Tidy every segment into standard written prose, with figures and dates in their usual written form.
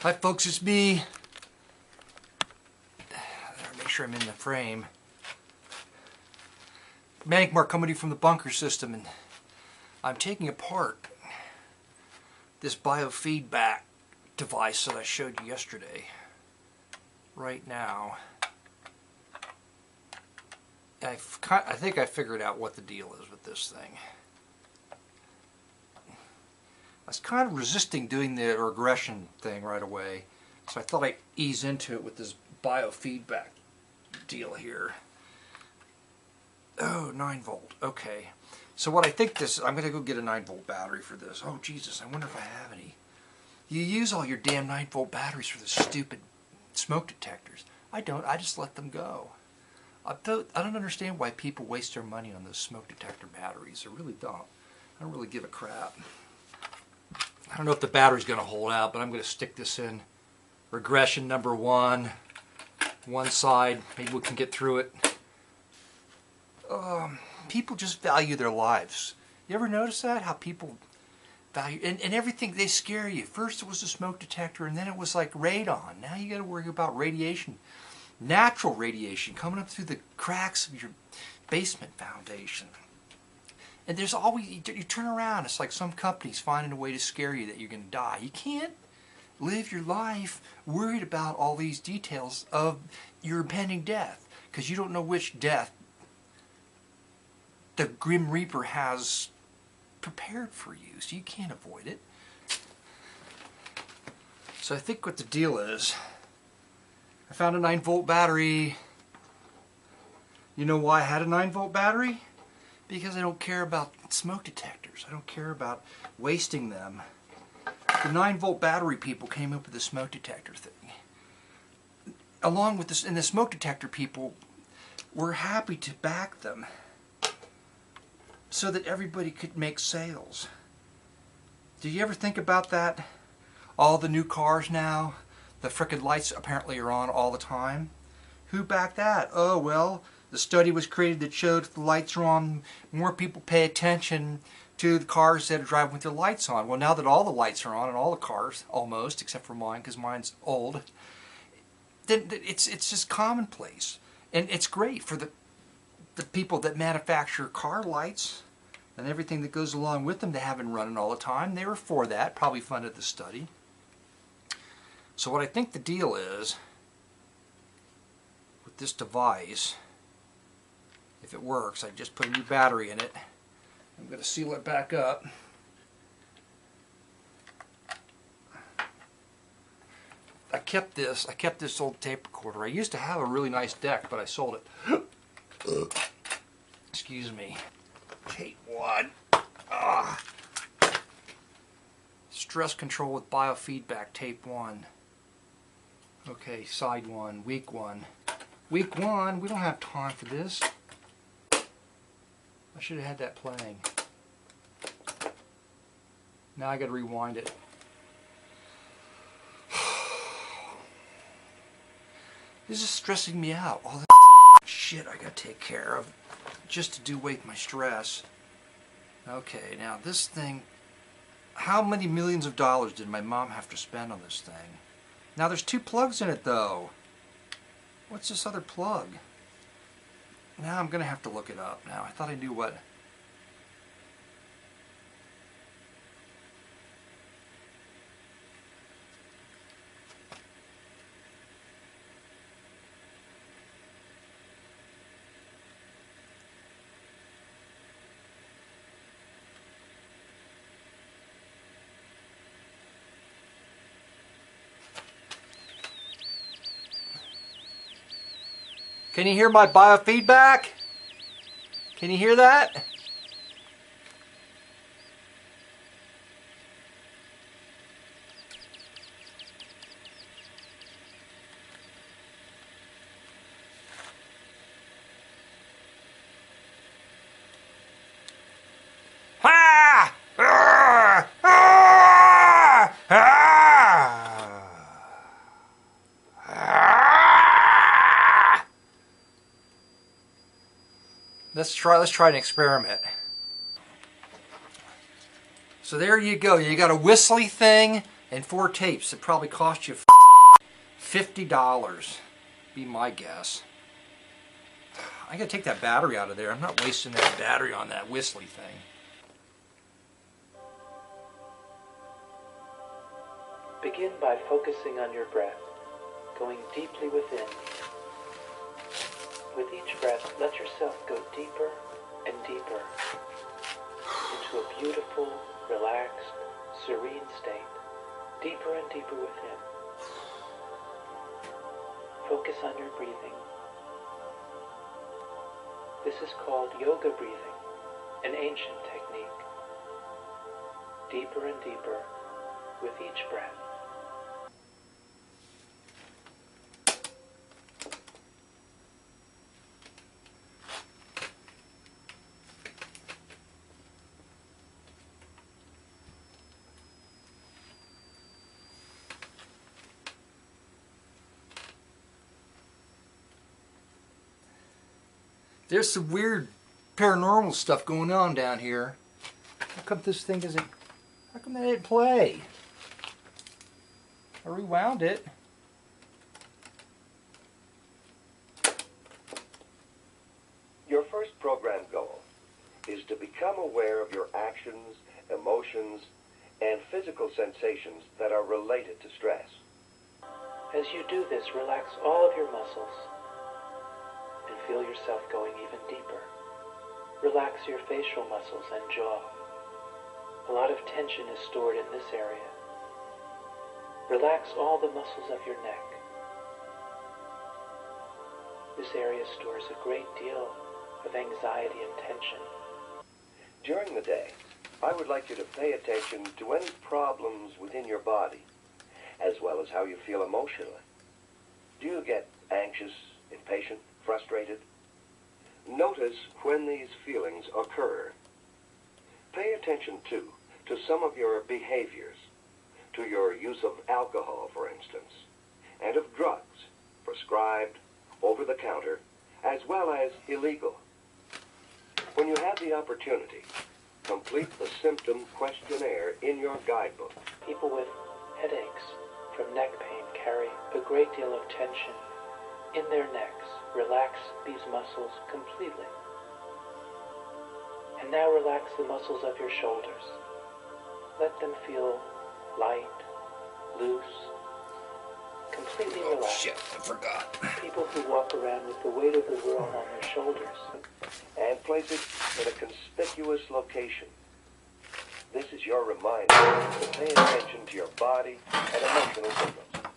Hi folks, it's me. Make sure I'm in the frame. Manic coming to you from the bunker system, and I'm taking apart this biofeedback device that I showed you yesterday. Right now, I think I figured out what the deal is with this thing. I was kind of resisting doing the regression thing right away, so I thought I'd ease into it with this biofeedback deal here. Oh, 9 volt. Okay. So what I think this, I'm going to go get a 9 volt battery for this. Oh, Jesus, I wonder if I have any. You use all your damn 9 volt batteries for the stupid smoke detectors. I don't. I just let them go. I don't understand why people waste their money on those smoke detector batteries. I really don't. I don't really give a crap. I don't know if the battery's going to hold out, but I'm going to stick this in regression number 1. One side. Maybe we can get through it. People just value their lives. You ever notice that? How people value, and everything, they scare you. First it was a smoke detector, and then it was like radon. Now you got to worry about radiation. Natural radiation coming up through the cracks of your basement foundation. And there's always, you turn around, it's like some company's finding a way to scare you that you're going to die. You can't live your life worried about all these details of your impending death, because you don't know which death the Grim Reaper has prepared for you, so you can't avoid it. So I think what the deal is, I found a 9 volt battery. You know why I had a 9 volt battery? Because I don't care about smoke detectors. I don't care about wasting them. The 9 volt battery people came up with the smoke detector thing. Along with this, and the smoke detector people were happy to back them so that everybody could make sales. Do you ever think about that? All the new cars now, the frickin' lights apparently are on all the time. Who backed that? Oh, well, the study was created that showed if the lights are on, more people pay attention to the cars that are driving with their lights on. Well, now that all the lights are on in all the cars, almost, except for mine, because mine's old, then it's just commonplace. And it's great for the people that manufacture car lights and everything that goes along with them. They have been running all the time. They were for that, probably funded the study. So what I think the deal is with this device, if it works, I just put a new battery in it. I'm going to seal it back up. I kept this old tape recorder. I used to have a really nice deck, but I sold it. Excuse me. Tape 1. Stress control with biofeedback, tape 1. Okay, side 1, week 1. Week 1, we don't have time for this. I should have had that playing. Now I got to rewind it. This is stressing me out. All the shit I got to take care of just to do away with my stress. Okay, now this thing, how many millions of dollars did my mom have to spend on this thing? Now there's 2 plugs in it though. What's this other plug? Now I'm going to have to look it up now. I thought I knew what. Can you hear my biofeedback? Can you hear that? Ah! Ah! Ah! Ah! Ah! Let's try an experiment. So there you go. You got a whistly thing And 4 tapes. It probably cost you $50. Be my guess. I gotta take that battery out of there. I'm not wasting that battery on that whistly thing. Begin by focusing on your breath, going deeply within. With each breath, let yourself go deeper and deeper into a beautiful, relaxed, serene state, deeper and deeper within. Focus on your breathing. This is called yoga breathing, an ancient technique. Deeper and deeper with each breath. There's some weird paranormal stuff going on down here. How come this thing doesn't... How come that didn't play? I rewound it. Your first program goal is to become aware of your actions, emotions, and physical sensations that are related to stress. As you do this, relax all of your muscles and feel yourself going even deeper. Relax your facial muscles and jaw. A lot of tension is stored in this area. Relax all the muscles of your neck. This area stores a great deal of anxiety and tension. During the day, I would like you to pay attention to any problems within your body, as well as how you feel emotionally. Do you get anxious, impatient, frustrated? Notice when these feelings occur. Pay attention, too, to some of your behaviors, to your use of alcohol, for instance, and of drugs, prescribed, over-the-counter, as well as illegal. When you have the opportunity, complete the symptom questionnaire in your guidebook. People with headaches from neck pain carry a great deal of tension in their necks. Relax these muscles completely. And now relax the muscles of your shoulders. Let them feel light, loose, completely relaxed. Oh shit, I forgot. People who walk around with the weight of the world on their shoulders. And place it in a conspicuous location. This is your reminder to pay attention to your body and emotional signals.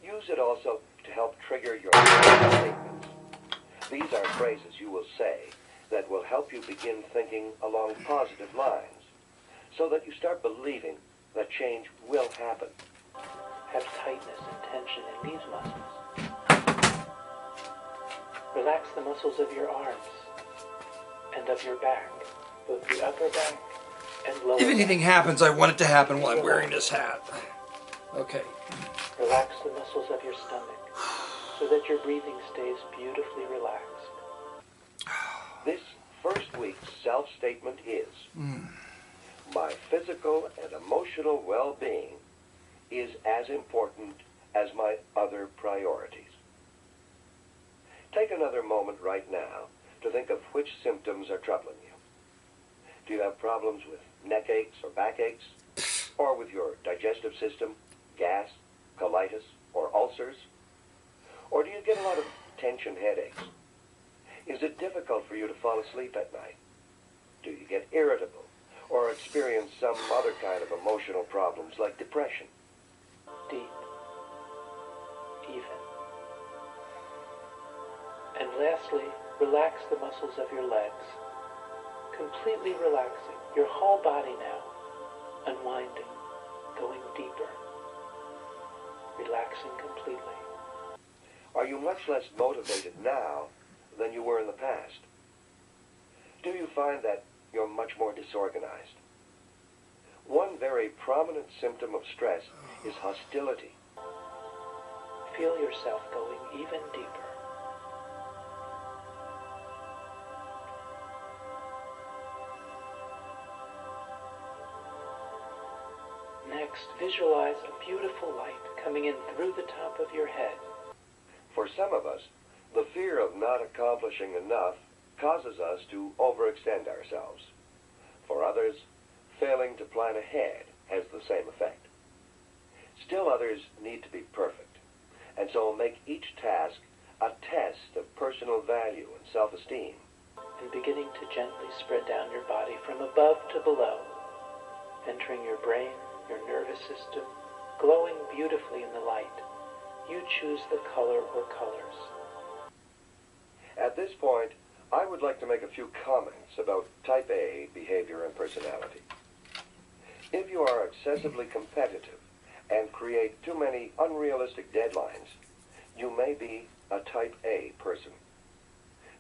Use it also to help trigger your statements. These are phrases you will say that will help you begin thinking along positive lines, so that you start believing that change will happen. Have tightness and tension in these muscles. Relax the muscles of your arms and of your back, both the upper back and lower If anything back. happens, I want it to happen while I'm wearing this hat. Okay. Relax the muscles of your stomach so that your breathing stays beautifully relaxed. This first week's self-statement is, my physical and emotional well-being is as important as my other priorities. Take another moment right now to think of which symptoms are troubling you. Do you have problems with neck aches or backaches? Or with your digestive system, gas, colitis, or ulcers? Or do you get a lot of tension headaches? Is it difficult for you to fall asleep at night? Do you get irritable or experience some other kind of emotional problems like depression? Deep, even. And lastly, relax the muscles of your legs, completely relaxing your whole body now, unwinding, going deeper, relaxing completely. Are you much less motivated now than you were in the past? Do you find that you're much more disorganized? One very prominent symptom of stress is hostility. Feel yourself going even deeper. Next, Next, visualize a beautiful light coming in through the top of your head. For some of us, the fear of not accomplishing enough causes us to overextend ourselves. For others, failing to plan ahead has the same effect. Still others need to be perfect, and so make each task a test of personal value and self-esteem. And beginning to gently spread down your body from above to below, entering your brain, your nervous system, glowing beautifully in the light. You choose the color or colors. At this point, I would like to make a few comments about Type A behavior and personality. If you are excessively competitive and create too many unrealistic deadlines, you may be a Type A person.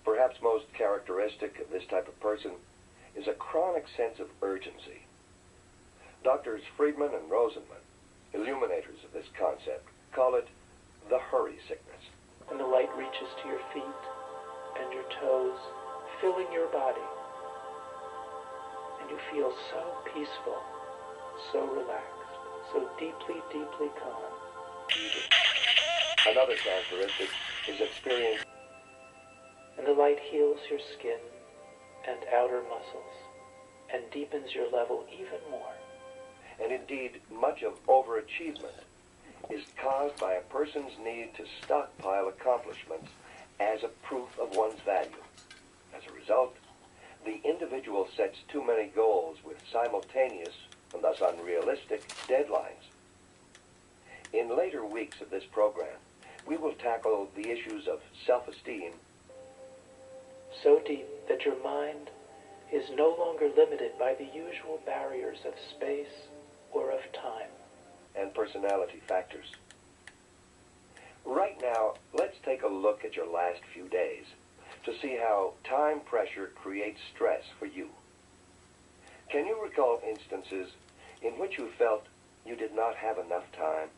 Perhaps most characteristic of this type of person is a chronic sense of urgency. Doctors Friedman and Rosenman, illuminators of this concept, call it the hurry sickness. And the light reaches to your feet and your toes, filling your body. And you feel so peaceful, so relaxed, so deeply, deeply calm. Another characteristic is experience. And the light heals your skin and outer muscles and deepens your level even more. And indeed, much of overachievement is caused by a person's need to stockpile accomplishments as a proof of one's value. As a result, the individual sets too many goals with simultaneous, and thus unrealistic, deadlines. In later weeks of this program, we will tackle the issues of self-esteem, so deep that your mind is no longer limited by the usual barriers of space or of time, and personality factors. Right now, let's take a look at your last few days to see how time pressure creates stress for you. Can you recall instances in which you felt you did not have enough time?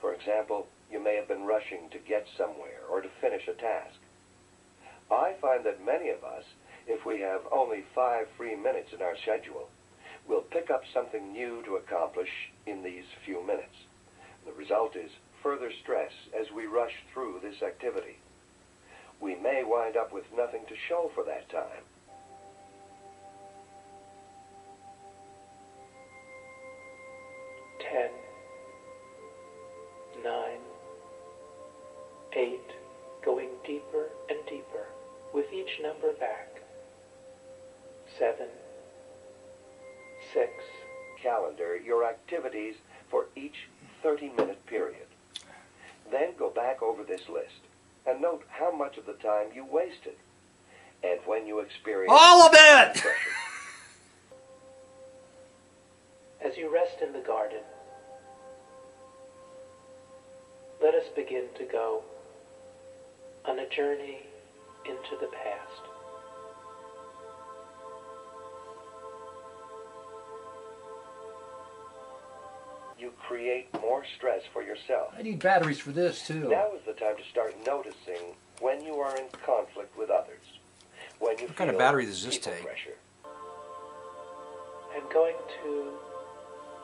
For example, you may have been rushing to get somewhere or to finish a task. I find that many of us, if we have only 5 free minutes in our schedule, will pick up something new to accomplish in these few minutes. The result is further stress as we rush through this activity. We may wind up with nothing to show for that time. Ten, 9, 8, going deeper and deeper with each number back. 7, 6. Calendar your activities for each 30-minute period. Then go back over this list and note how much of the time you wasted and when you experience all of it! pressure. As you rest in the garden, let us begin to go on a journey into the past. You create more stress for yourself. I need batteries for this too. Now is the time to start noticing when you are in conflict with others. When you What kind of feel battery does this people take? pressure. I'm going to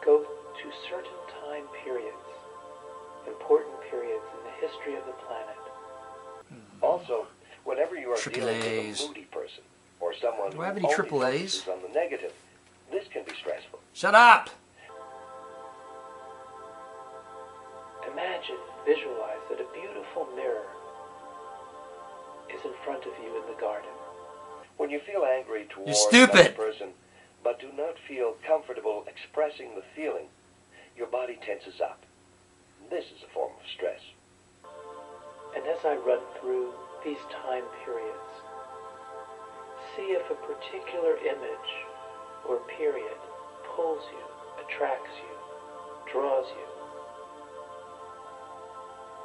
go to certain time periods, important periods in the history of the planet. Also, whenever you are Triple dealing A's. with a moody person or someone Do I have who any only triple A's? focuses on the negative, this can be stressful. Shut up! Imagine, visualize that a beautiful mirror is in front of you in the garden. When you feel angry towards stupid. another person, but do not feel comfortable expressing the feeling, your body tenses up. This is a form of stress. And as I run through these time periods, see if a particular image or period pulls you, attracts you, draws you.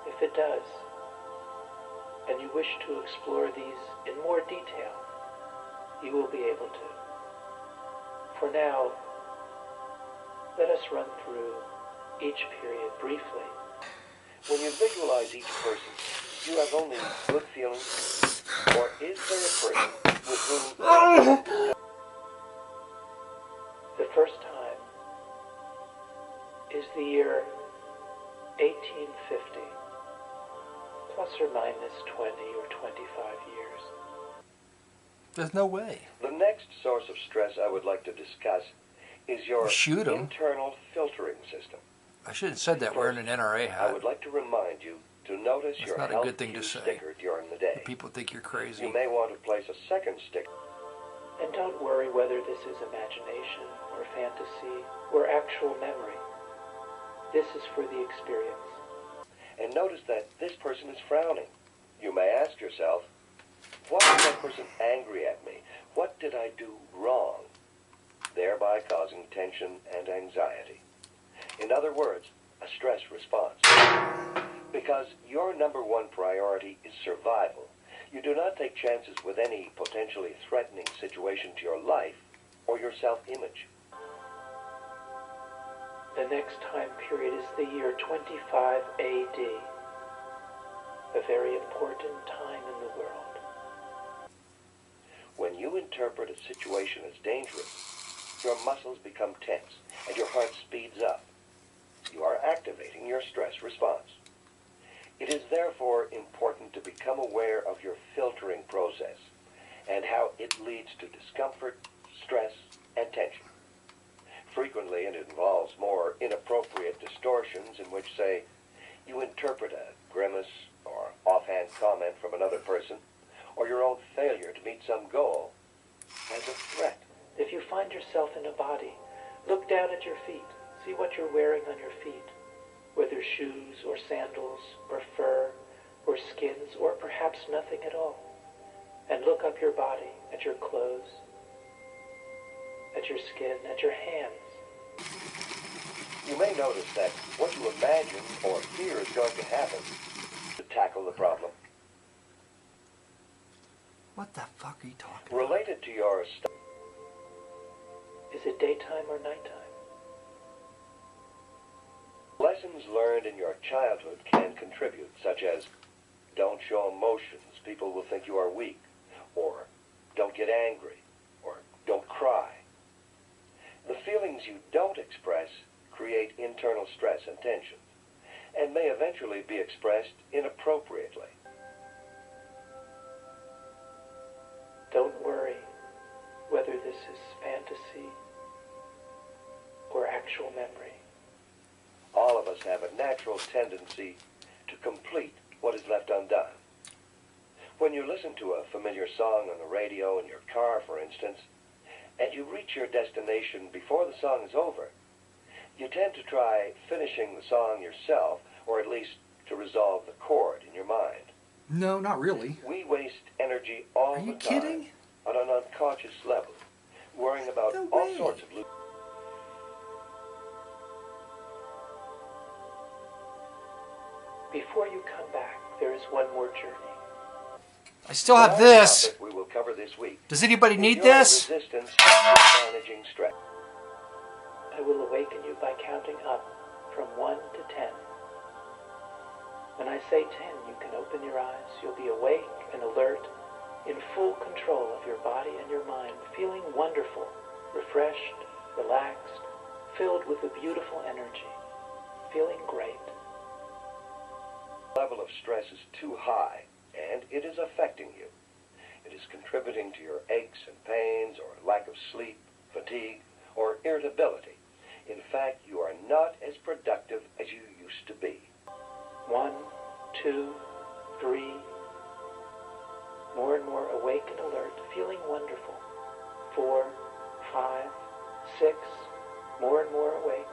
If it does, and you wish to explore these in more detail, you will be able to. For now, let us run through each period briefly. When you visualize each person, do you have only good feelings? Or is there a person with whom... The first time is the year 1850, plus or minus 20 or 25 years. There's no way. The next source of stress I would like to discuss is your Shoot 'em. internal filtering system. I should have said that wearing an NRA I hat. would like to remind you to notice That's your not a health good thing to cue say. sticker during the day. People think you're crazy. You may want to place a second sticker. And don't worry whether this is imagination or fantasy or actual memory. This is for the experience. And notice that this person is frowning. You may ask yourself, why is that person angry at me? What did I do wrong? Thereby causing tension and anxiety. In other words, a stress response. Because your number one priority is survival, you do not take chances with any potentially threatening situation to your life or your self-image. The next time period is the year 25 AD, a very important time in the world. When you interpret a situation as dangerous, your muscles become tense and your heart speeds up. You are activating your stress response. It is therefore important to become aware of your filtering process and how it leads to discomfort, stress, and tension. Frequently, it involves more inappropriate distortions in which, say, you interpret a grimace or offhand comment from another person or your own failure to meet some goal as a threat. If you find yourself in a body, look down at your feet. See what you're wearing on your feet, whether shoes or sandals or fur or skins or perhaps nothing at all. And look up your body, at your clothes, at your skin, at your hands. You may notice that what you imagine or fear is going to happen to tackle the problem. What the fuck are you talking about? Related to your Is it daytime or nighttime? lessons learned in your childhood can contribute, such as don't show emotions, people will think you are weak, or don't get angry, or don't cry. The feelings you don't express create internal stress and tension, and may eventually be expressed inappropriately. Don't worry whether this is fantasy or actual memory. All of us have a natural tendency to complete what is left undone. When you listen to a familiar song on the radio in your car, for instance, and you reach your destination before the song is over, you tend to try finishing the song yourself, or at least to resolve the chord in your mind. No, not really. We waste energy all Are the you time kidding? on an unconscious level, worrying about No all way. sorts of Before you come back, there is one more journey. I still have Another this. topic we will cover this week. Does anybody is need your this? resistance to managing stress. I will awaken you by counting up from 1 to 10. When I say 10, you can open your eyes. You'll be awake and alert, in full control of your body and your mind, feeling wonderful, refreshed, relaxed, filled with a beautiful energy, feeling great. The level of stress is too high, and it is affecting you. It is contributing to your aches and pains, or lack of sleep, fatigue, or irritability. In fact, you are not as productive as you used to be. 1, 2, 3. More and more awake and alert, feeling wonderful. 4, 5, 6. More and more awake,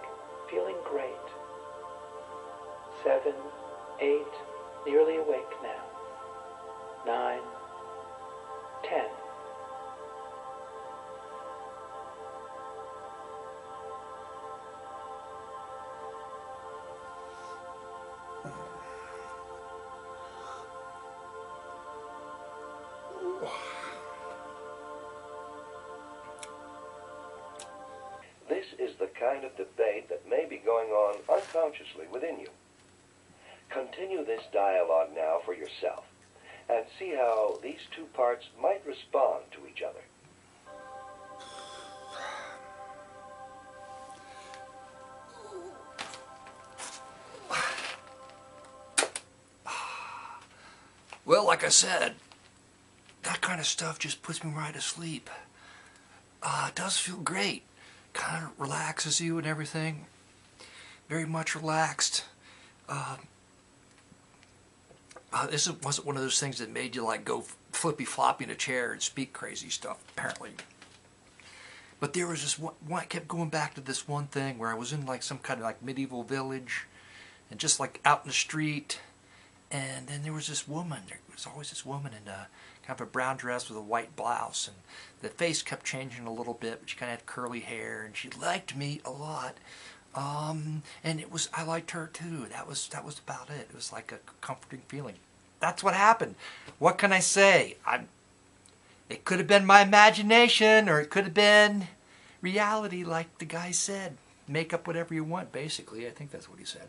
feeling great. 7, 8. Nearly awake now. 9, 10. This is the kind of debate that may be going on unconsciously within you. Continue this dialogue now for yourself, and see how these two parts might respond to each other. Well, like I said, that kind of stuff just puts me right to sleep. It does feel great. Kind of relaxes you and everything. Very much relaxed. This wasn't one of those things that made you like go flippy floppy in a chair and speak crazy stuff, apparently. But there was this one, I kept going back to this one thing where I was in like some kind of like medieval village and just like out in the street, and then there was this woman. There was always this woman in a kind of a brown dress with a white blouse, and the face kept changing a little bit, but she kind of had curly hair, and she liked me a lot. And I liked her too. That was about it. It was like a comforting feeling. That's what happened. What can I say? It could have been my imagination, or it could have been reality, like the guy said. Make up whatever you want, basically. I think that's what he said.